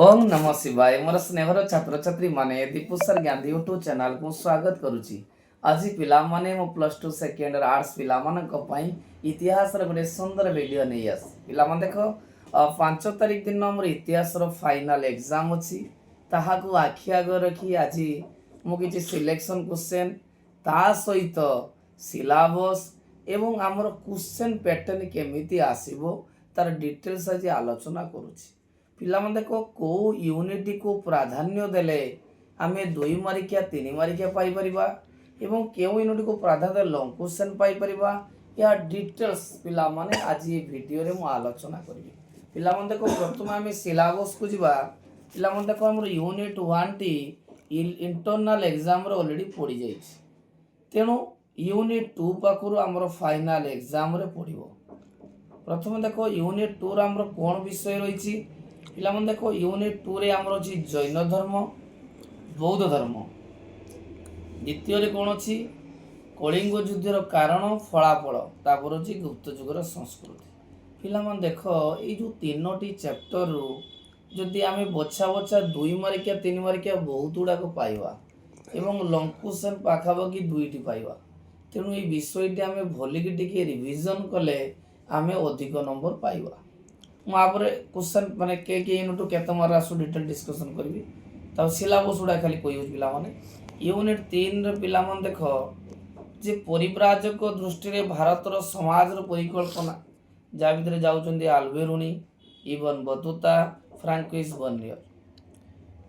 ओम नमः शिवाय मोर स्नेहर छात्र छात्री माने दीपुसर गांधी यूट्यूब चैनल को स्वागत करुच्ची। आज पिला माने मो प्लस टू सेकेंड आर्ट्स पिला मानक पई इतिहास रे गोटे सुंदर वीडियो नै आस पिला मन देखो 5 तारिख दिन मोर इतिहास रो फाइनल एग्जाम अछि ताहा को आखि आगे रखी आज मु किछि सिलेक्शन क्वेश्चन ता सहित सिलेबस एवं हमर क्वेश्चन पैटर्न केमिति आसीबो तार डिटेल्स आज आलोचना करूछि। पिला मन देखो को यूनिट को प्राधान्य देले आमे 2 मार्किया 3 मार्किया पाई परिबा एवं केउ यूनिट को प्राधान्य दे लॉन्ग क्वेश्चन पाई परिबा या डिटेल्स पिला माने आज ये वीडियो रे मु आलोचना करबी। पिला मन देखो प्रथम आमे सिलेबस को जिबा पिला मन देखो हमर यूनिट 1 टी इंटरनल एग्जाम रे ऑलरेडी पड़ी जाइछ तेनु यूनिट 2 पाखरु हमर फाइनल एग्जाम रे पड़िबो। प्रथम देखो यूनिट 2 रे हमर कोन विषय रहिछि पिला मन देखो यूनिट 2 रे हमर अछि जैन धर्म बौद्ध धर्म। द्वितीय रे कोन अछि कलिंग युद्धर कारण फलाफल तापर अछि गुप्त युगर संस्कृति। पिला मन देखो ए जो तीनोटी चैप्टर रु जदि आमे बछा बछा 2 मार्किया 3 मार्किया बहुत गुडा को पाइबा एवं लॉन्ग क्वेश्चन पाखाबकी 2टी पाइबा तेणु ए विषयटी आमे भलिकी टिके रिवीजन कले आमे अधिक नंबर पाइबा। मुझे क्वेश्चन माने के यूनिट केते मार्क आसु डिटेल डिस्कशन करबी ता सिलेबस गुडा खाली कोइ पिला माने यूनिट 3 रे पिला मन देखो जे परिव्राजक दृष्टि रे भारत रो समाज रो परिकल्पना जा भितर जाउचंदी आल्बेरुनी इबन बतुता फ्रांकोइस बर्नियर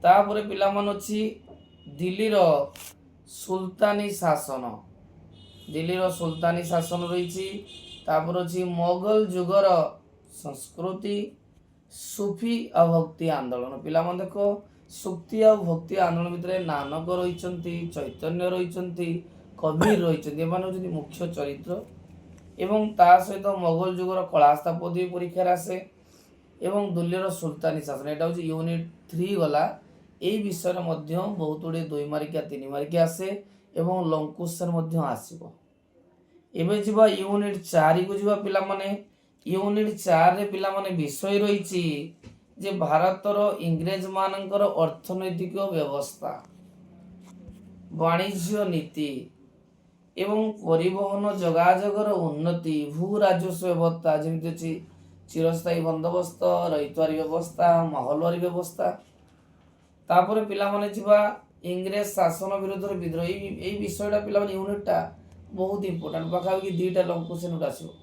तापरे पिला मन अछि दिल्ली रो सुल्तानी शासन रहिछि तापर अछि मोगल युगर संस्कृति सूफी और भक्ति आंदोलन। पिला मन देखो सुक्ति और भक्ति आंदोलन भितर नानक रहिचंती चैतन्य रहिचंती कबीर रहिचंती एमान होचंती मुख्य चरित्र एवं ता सहित मोगल युगर कला स्थापत्य परीक्षा आसे एवं दिल्लीर सुल्तानी शासन एटा होची यूनिट 3 गला एई विषय रे मध्य बहुत गुडे 2 मार्किया 3 मार्किया आसे एवं लॉन्ग क्वेश्चन मध्य आसीबो। एबे जिबा यूनिट 4 को जिबा पिला माने यूनिट 4 रे पिला माने विषय रहिछि जे भारतर इंग्रेज मानकर अर्थनैतिक व्यवस्था वाणिज्य नीति एवं परिवहन जोगाजोगर उन्नति भू राजस्व व्यवस्था जेमिति चिरस्थायी बंदोबस्त रहितवारी व्यवस्था महलवारी व्यवस्था तापर पिला माने जिबा इंग्रेज शासन विरुद्ध विद्रोह एई विषयटा पिला माने यूनिटटा बहुत इंपोर्टेंट पाखा कि 2टा लॉन्ग क्वेश्चन उठा आसीबो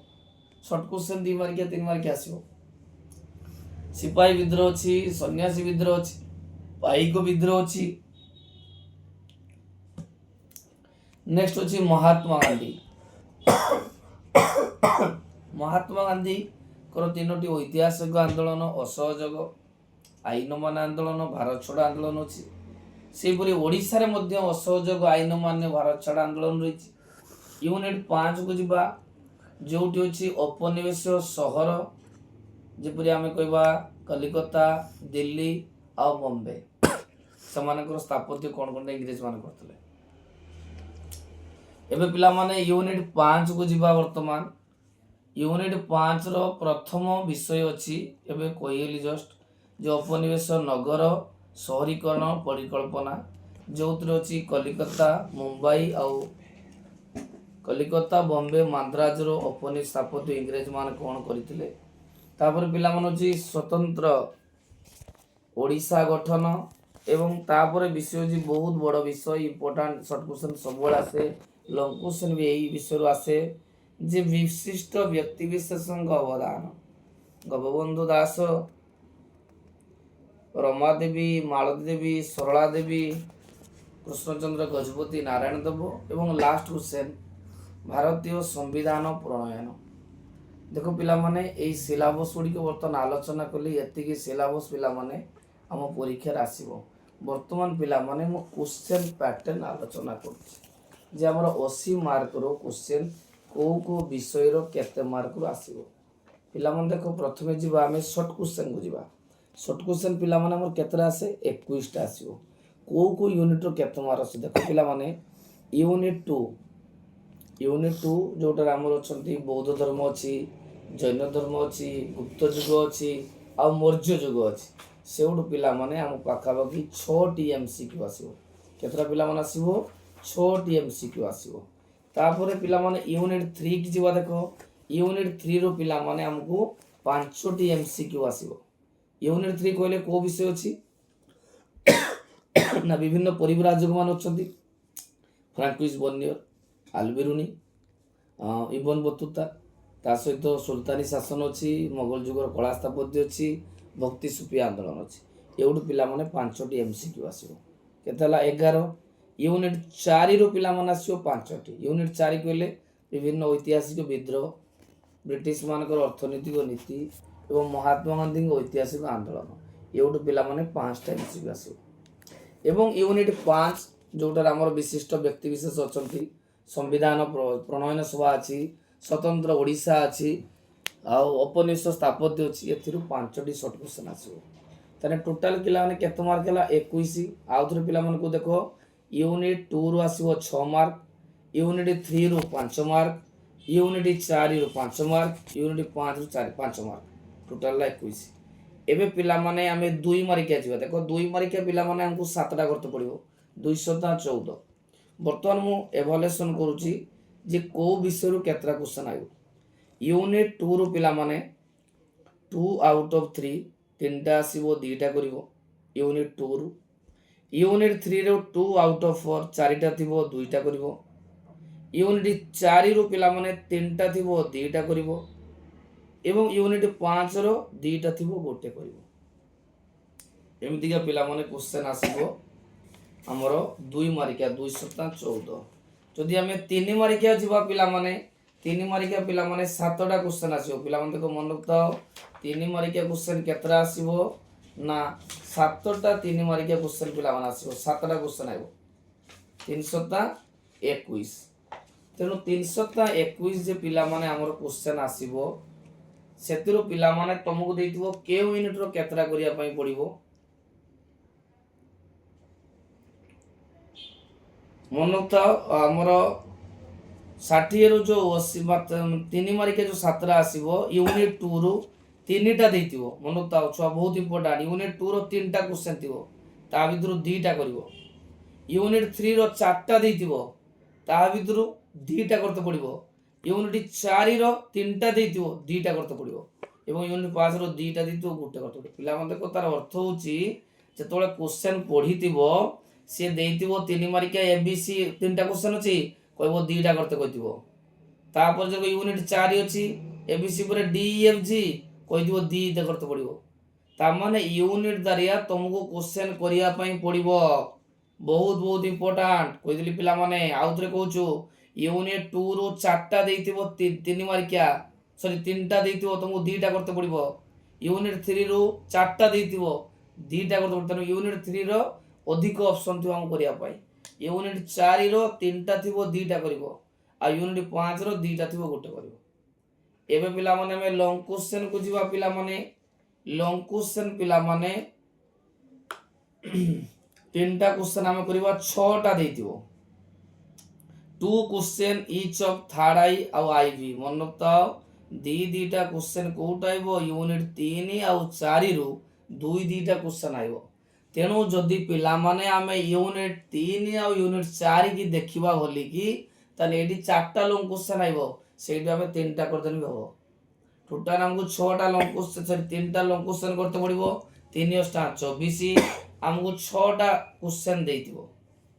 शॉर्ट क्वेश्चन 2 मार्किया 3 मार्किया आसीबो। सिपाही विद्रोह अछि सन्यासी विद्रोह अछि पाइक विद्रोह अछि नेक्स्ट अछि महात्मा गांधी कर 3टी ऐतिहासिक आंदोलन असहयोग आईन मान आंदोलन भारत छोड़ आंदोलन अछि सेपरि ओडिसा रे मध्य असहयोग आईन मान्य भारत छोड़ आंदोलन रहिछि। यूनिट 5 को जिबा जोटी अछि औपनिवेश सहर जेपरि आमे कहबा कलिकता दिल्ली आ बॉम्बे समानकर स्थापत्य कोन इंग्रेज मान करथले। एबे पिला माने यूनिट 5 को जिबा वर्तमान यूनिट 5 रो प्रथम विषय अछि एबे कोइली जस्ट जो औपनिवेश नगर शहरीकरण परिकल्पना जोत्र अछि कलिकता मुंबई आ कलिकता बॉम्बे मद्रास रो औपनिवेश स्थापत्य इंग्रेज मान कोन करथिले। तापर पिला मन अछि स्वतंत्र ओडिशा गठन एवं तापर विषय जी बहुत बड़ विषय इंपोर्टेंट शॉर्ट क्वेश्चन सब बड़ आसे लॉन्ग क्वेश्चन भी एई विषय आसे जे विशिष्ट व्यक्ति विशेषण अवदान गोपबंधु दास रमा देवी मालती देवी सरला देवी कृष्णचंद्र गजपति नारायण देव एवं लास्ट क्वेश्चन भारतीय संविधान प्रणयन। देखो पिला माने एई सिलेबस गुडी को बर्तन आलोचना कली एतिकी सिलेबस पिला माने हम परीक्षा आसीबो। वर्तमान पिला माने मो क्वेश्चन पैटर्न आलोचना करछि जे हमर 80 मार्क रो क्वेश्चन को विषय रो केते मार्क रो आसीबो। पिला माने देखो प्रथमे जिबा हमें शॉर्ट क्वेश्चन को जिबा शॉर्ट क्वेश्चन पिला माने हमर केतरा आसे 21 टा आसीबो को यूनिट रो केते मार्क आसे देखो पिला माने यूनिट 2 जोटा हमर अछंती बौद्ध धर्म अछि जैन धर्म अछि गुप्त युग अछि आ मौर्य युग अछि सेउडू पिला माने आम पाखापाखि 6टी एमसीक्यू आसीबो केतरा पिला माने आसीबो 6टी एमसीक्यू आसीबो तापर पिला माने यूनिट 3 की जीवा देखो यूनिट 3 रो पिला माने हमको 5टी एमसीक्यू आसीबो यूनिट 3 कहले को विषय अछि ना विभिन्न परिव्राजक मान अछंती फ्रांकुइस बर्नियर आल्बेरुनी इबन बतुता ता सहित सुल्तानी शासन अच्छी मोगल जुगर कला स्थापत्य अच्छी भक्ति सुफी आंदोलन अच्छी एवढू पिला माने 5टी एमसीक्यू आसीबो केतला 11 यूनिट 4 रो पिला माने आसीबो 5टी यूनिट 4 कहले विभिन्न ऐतिहासिक विद्रोह ब्रिटिश मानकर अर्थनैतिक नीति एवं महात्मा गांधी ऐतिहासिक आंदोलन एवढू पिला माने 5टा एमसीक्यू आसीबो एवं यूनिट 5 जोटार आमर विशिष्ट व्यक्ति विशेष अछंती संविधान प्रणयन सभा अच्छी स्वतंत्र ओडिशा अच्छी औपनिवेश स्थापत्य अच्छी एथिरु 5टी शॉर्ट क्वेश्चन आसीबो तने टोटल पिला माने केते मार्क हला 21 आउथरे पिला मन को देखो यूनिट 2 रो आसीबो 6 मार्क यूनिट 3 रो 5 मार्क यूनिट 4 रो 5 मार्क यूनिट 5 रो 5 मार्क टोटल 21 एबे पिला माने आमे 2 मार्किया जिबा देखो 2 मार्किया पिला माने हमको 7टा करते पड़िबो 214 बर्तमान मु एवल्यूशन करूची जे को विषय रो केतरा क्वेश्चन आयो यूनिट 2 रो पिला माने 2 आउट ऑफ 3 तीनटा आसीबो दीटा करिवो यूनिट 2 रो यूनिट 3 रो 2 आउट ऑफ 4 चारिटा थिबो दुईटा करिवो यूनिट 4 रो पिला माने तीनटा थिबो दीटा करिवो एवं यूनिट 5 रो दीटा थिबो गोटे करिवो एमितिका पिला माने क्वेश्चन आसीबो हमरो 2 मार्किया 214 जदि हमें 3 मार्किया जीवा पिला माने 3 मार्किया पिला माने 7टा क्वेश्चन आसीबो पिला माने देखो मन रखताओ 3 मार्किया क्वेश्चन केतरा आसीबो ना 7टा 3 मार्किया क्वेश्चन पिला माने आसीबो 7टा क्वेश्चन आइबो 321 तेनु 321 जे पिला माने हमर क्वेश्चन आसीबो सेतिरो पिला माने तुमको देइथिबो के यूनिट रो केतरा करिया पई पड़िबो मन रखताओ हमर 60 रो जो 80 3 मार्किया जो 7टा आसीबो यूनिट 2 रो 3टा देइथिबो मन रखताओ छुआ बहुत इंपोर्टेंट यूनिट 2 रो 3टा क्वेश्चन थिबो ता भितरु 2टा करिवो यूनिट 3 रो 4टा देइथिबो ता भितरु 2टा करते पड़िबो यूनिट 4 रो 3टा देइथिबो 2टा करते पड़िबो एवं यूनिट 5 रो 2टा देइथिबो गोटे करते पड़िबो पिला मन देखो तार अर्थ होची जेतोळे क्वेश्चन पढिथिबो से देइथिबो 3 मार्किया एबीसी 3टा क्वेश्चन अछि कहबो 2टा करते कहिथिबो तापर जो यूनिट 4 अछि एबीसी पर डी एफ जी कहिथिबो 2टा करते पड़िबो ता माने यूनिट दारिया तुमको क्वेश्चन करिया पई पड़िबो बहुत बहुत इंपोर्टेंट कहिदली पिला माने आउथरे कहूछु यूनिट 2 रो 4टा देइथिबो 3 मार्किया सॉरी 3टा देइथिबो तुमको 2टा करते पड़िबो यूनिट 3 रो 4टा देइथिबो 2टा करते पड़िबो यूनिट 3 रो अधिक ऑप्शन थिबो हम करिया पाई यूनिट 4 रो 3टा थिबो 2टा करिवो आ यूनिट 5 रो 2टा थिबो गोटे करिवो एबे पिला माने में लॉन्ग क्वेश्चन को जीवा पिला माने लॉन्ग क्वेश्चन पिला माने 3टा क्वेश्चन हम करिवा 6टा देइथिबो 2 question each of third I आ आईवी मन रखताओ दीटा क्वेश्चन कोटा आइबो यूनिट 3 आ 4 रो 2टा क्वेश्चन आइबो तेणु जदि पिला माने आमे यूनिट 3 आ यूनिट 4 की देखिबा बोली की ताले एडी 4टा लॉन्ग क्वेश्चन आइबो सेडी आमे 3टा कर देनी हो टोटल हमको 6टा लॉन्ग क्वेश्चन सॉरी 3टा लॉन्ग क्वेश्चन करते पड़िबो 3 * 24 हमको 6टा क्वेश्चन देइथिबो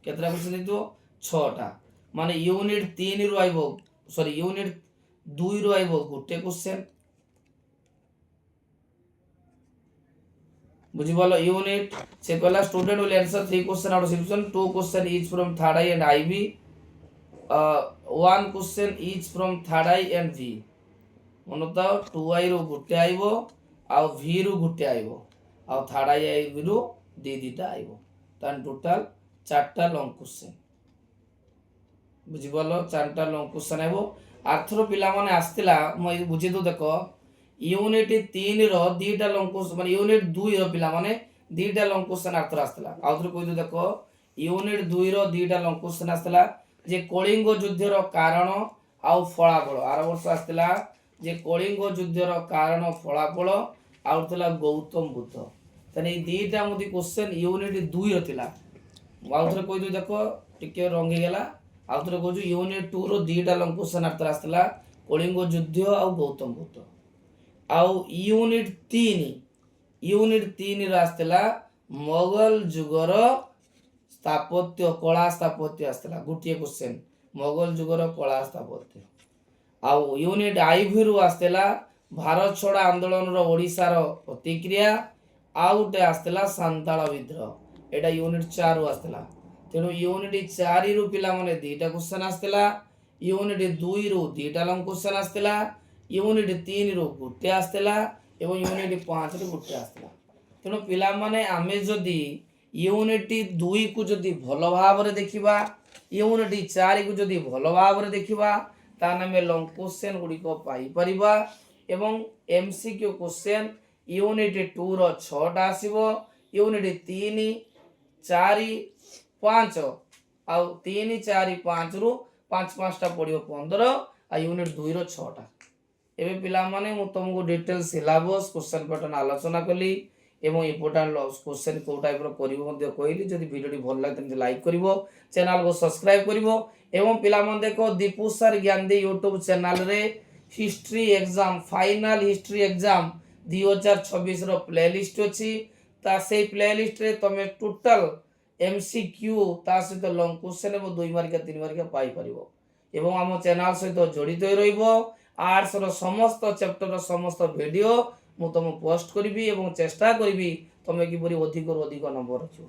केतरा क्वेश्चन देइथिबो 6टा माने यूनिट 3 रो आइबो सॉरी यूनिट 2 रो आइबो गोटे क्वेश्चन बुझिबलो यूनिट से कहला student will answer 3 question out of selection 2 question each from third I and IV 1 question each from third I and V मनता 2 आई रो गुटे आइबो आ वी रो गुटे आइबो आ थर्ड आई वी रो दीटा आइबो तान टोटल 4टा लॉन्ग क्वेश्चन बुझिबलो 4टा लॉन्ग क्वेश्चन आइबो आर्थरो पिला माने आस्तिला म बुझि दो देखो यूनिट 3 रो 2टा लॉन्ग क्वेश्चन माने यूनिट 2 रो पिला माने 2टा लॉन्ग क्वेश्चन आर्थर आस्तिला आउथरो कहि दो देखो यूनिट 2 रो 2टा लॉन्ग क्वेश्चन आस्तिला जे कलिंग युद्ध रो कारण आ फलाफल आर वर्ष आस्तिला जे कलिंग युद्ध रो कारण फलाफल आउथला गौतम बुद्ध ତାହେଲେ ଏଇ ଦୁଇଟା ମୋତେ କ୍ୱେଶ୍ଚନ୍ ୟୁନିଟ୍ 2 ର ଥିଲା। ମୁଁ ଆଉ ଥରେ କହିଦେବି, ଦେଖ ଟିକେ ରଙ୍ଗ ହେଇଗଲା। ଆଉ ଥରେ କହୁଛୁ ୟୁନିଟ୍ 2 ର ଦୁଇଟା ଲଙ୍ଗ କ୍ୱେଶ୍ଚନ୍ ଆସିଥିଲା, କଳିଙ୍ଗ ଯୁଦ୍ଧ ଆଉ ଗୌତମ ବୁଦ୍ଧ। ଆଉ ୟୁନିଟ୍ 3 ର ଆସିଥିଲା ମୋଗଲ ଯୁଗର ସ୍ଥାପତ୍ୟ, କଳା ସ୍ଥାପତ୍ୟ ଆସିଥିଲା ଗୋଟିଏ କ୍ୱେଶ୍ଚନ୍, ମୋଗଲ ଯୁଗର କଳା ସ୍ଥାପତ୍ୟ। ଆଉ ୟୁନିଟ୍ ଆଇଭିରୁ ଆସିଥିଲା ଭାରତ ଛାଡ଼ ଆନ୍ଦୋଳନର ଓଡ଼ିଶାର ପ୍ରତିକ୍ରିୟା। ଆଉ ଗୋଟେ ଆସିଥିଲା ସାନ୍ତାଳ ବିଦ୍ରୋହ, ଏଇଟା ୟୁନିଟ୍ 4 ରୁ ଆସିଥିଲା। ତେଣୁ ୟୁନିଟ୍ 4 ରୁ ପିଲାମାନେ ଦୁଇଟା କ୍ୱେଶ୍ଚନ୍ ଆସିଥିଲା, ୟୁନିଟ୍ 2 ରୁ ଦୁଇଟା ଲଙ୍ଗ କ୍ୱେଶ୍ଚନ୍ ଆସିଥିଲା, ୟୁନିଟ୍ 3 ରୁ ଗୋଟେ ଆସିଥିଲା ଏବଂ ୟୁନିଟ୍ 5 ରୁ ଗୋଟେ ଆସିଥିଲା। ତେଣୁ ପିଲାମାନେ ଆମେ ଯଦି ୟୁନିଟ୍ 2 କୁ ଯଦି ଭଲ ଭାବରେ ଦେଖିବା, ୟୁନିଟ୍ 4 କୁ ଯଦି ଭଲ ଭାବରେ ଦେଖିବା, ତାହେଲେ ଆମେ ଲଙ୍ଗ କ୍ୱେଶ୍ଚନ୍ ଗୁଡ଼ିକ ପାଇପାରିବା। ଏବଂ MCQ କ୍ୱେଶ୍ଚନ୍ ୟୁନିଟ୍ 2 ର 6ଟା ଆସିବ, ୟୁନିଟ୍ 3, 4, 5 ଆଉ 3, 4, 5 ରୁ 5ଟା ପଡ଼ିବ 15 ଆଉ ୟୁନିଟ୍ 2 ର 6ଟା। ଏବେ ପିଲାମାନେ ମୁଁ ତୁମକୁ ଡିଟେଲ୍ ସିଲାବସ୍ କ୍ୱେଶ୍ଚନ୍ ପ୍ୟାଟର୍ନ ଆଲୋଚନା କଲି ଏବଂ ଇମ୍ପୋର୍ଟାଣ୍ଟ କ୍ୱେଶ୍ଚନ୍ କେଉଁ ଟାଇପ୍ର କରିବ ମଧ୍ୟ କହିଲି। ଯଦି ଭିଡ଼ିଓଟି ଭଲ ଲାଗେ ତେବେ ଲାଇକ୍ କରିବ, ଚ୍ୟାନେଲକୁ ସବସ୍କ୍ରାଇବ୍ କରିବ। ଏବଂ ପିଲାମାନେ ଦେଖ ଦୀପୁ ସାର୍ ଜ୍ଞାନଦି ୟୁଟ୍ୟୁବ୍ ଚ୍ୟାନେଲରେ history exam, final history exam 2026ର ପ୍ଲେଲିଷ୍ଟ ଅଛି। ତା ସେଇ ପ୍ଲେଲିଷ୍ଟରେ ତୁମେ ଟୋଟାଲ୍ MCQ ତା ସହିତ ଲଙ୍ଗ କ୍ୱେଶ୍ଚନ୍ ଏବଂ 2 ମାର୍କିଆ 3 ମାର୍କିଆ ପାଇପାରିବ। ଏବଂ ଆମ ଚ୍ୟାନେଲ ସହିତ ଜଡ଼ିତ ହୋଇ ରହିବ। ଆର୍ଟ୍ସର ସମସ୍ତ ଚାପ୍ଟରର ସମସ୍ତ ଭିଡ଼ିଓ ମୁଁ ତୁମକୁ ପୋଷ୍ଟ କରିବି ଏବଂ ଚେଷ୍ଟା କରିବି ତୁମେ କିପରି ଅଧିକରୁ ଅଧିକ ନମ୍ବର ରଖିବ।